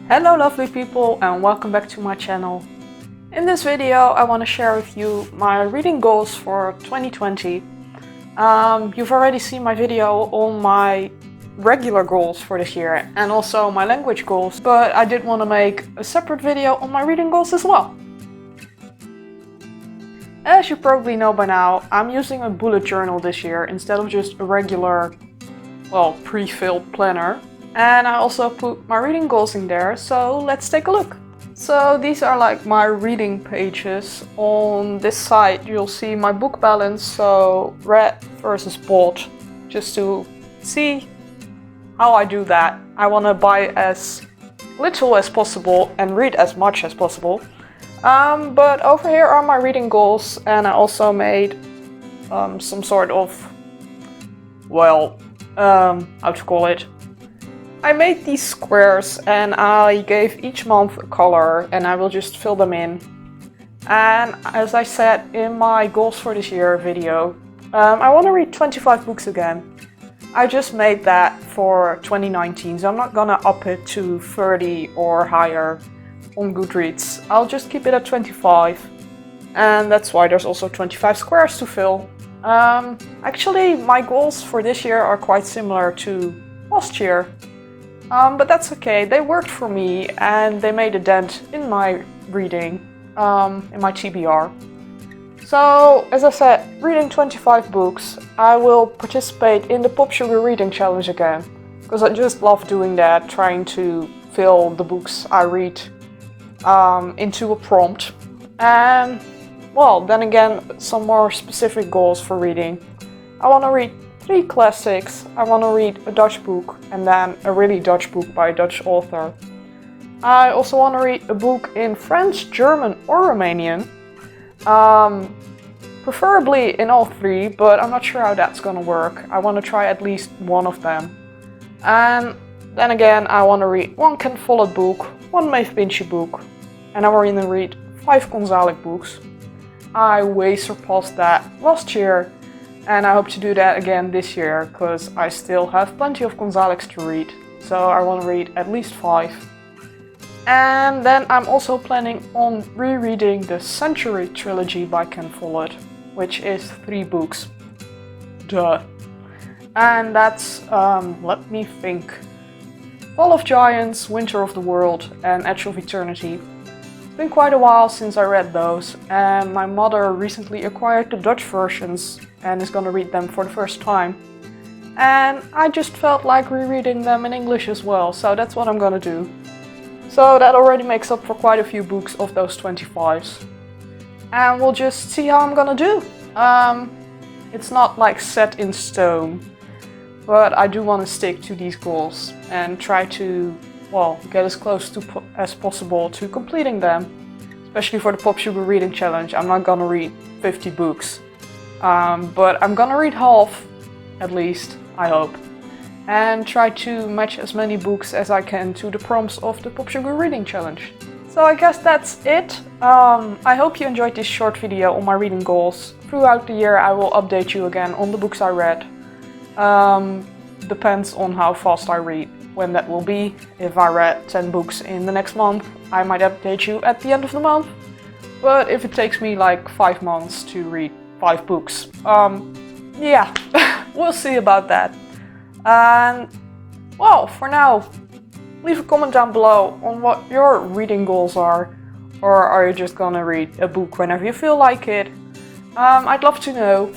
Hello lovely people and welcome back to my channel. In this video I want to share with you my reading goals for 2020. You've already seen my video on my regular goals for this year and also my language goals, but I did want to make a separate video on my reading goals as well. As you probably know by now, I'm using a bullet journal this year instead of just a regular, pre-filled planner. And I also put my reading goals in there, so let's take a look. So these are like my reading pages. On this side you'll see my book balance, so read versus bought, just to see how I do that. I want to buy as little as possible and read as much as possible. But over here are my reading goals, and I also made some sort of, how to call it? I made these squares and I gave each month a color and I will just fill them in. And as I said in my goals for this year video, I want to read 25 books again. I just made that for 2019, so I'm not gonna up it to 30 or higher on Goodreads. I'll just keep it at 25, and that's why there's also 25 squares to fill. Actually, my goals for this year are quite similar to last year. But that's okay, they worked for me and they made a dent in my reading, in my TBR. So, as I said, reading 25 books, I will participate in the Pop Sugar Reading Challenge again. Because I just love doing that, trying to fill the books I read into a prompt. And, then again, some more specific goals for reading. I want to read 3 classics, I want to read a Dutch book and then a really Dutch book by a Dutch author. I also want to read a book in French, German or Romanian. Preferably in all 3, but I'm not sure how that's gonna work. I want to try at least one of them. And then again, I want to read 1 Ken Follett book, 1 Maeve Binchy book, and I want to read 5 Gonzalez books. I way surpassed that last year. And I hope to do that again this year, because I still have plenty of Gonzalez to read. So I want to read at least 5. And then I'm also planning on rereading the Century trilogy by Ken Follett, which is 3 books. Duh. And that's, let me think. Fall of Giants, Winter of the World, and Edge of Eternity. It's been quite a while since I read those, and my mother recently acquired the Dutch versions and is gonna read them for the first time. And I just felt like rereading them in English as well, so that's what I'm gonna do. So that already makes up for quite a few books of those 25s. And we'll just see how I'm gonna do. It's not like set in stone, but I do want to stick to these goals and try to get as close as possible to completing them. Especially for the Pop Sugar Reading Challenge, I'm not gonna read 50 books. But I'm gonna read half, at least, I hope. And try to match as many books as I can to the prompts of the Pop Sugar Reading Challenge. So I guess that's it. I hope you enjoyed this short video on my reading goals. Throughout the year I will update you again on the books I read. Depends on how fast I read. When that will be. If I read 10 books in the next month, I might update you at the end of the month. But if it takes me like 5 months to read 5 books, we'll see about that. And for now, leave a comment down below on what your reading goals are. Or are you just gonna read a book whenever you feel like it? I'd love to know.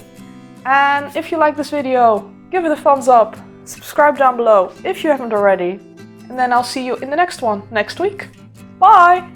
And if you like this video, give it a thumbs up. Subscribe down below if you haven't already, and then I'll see you in the next one next week. Bye!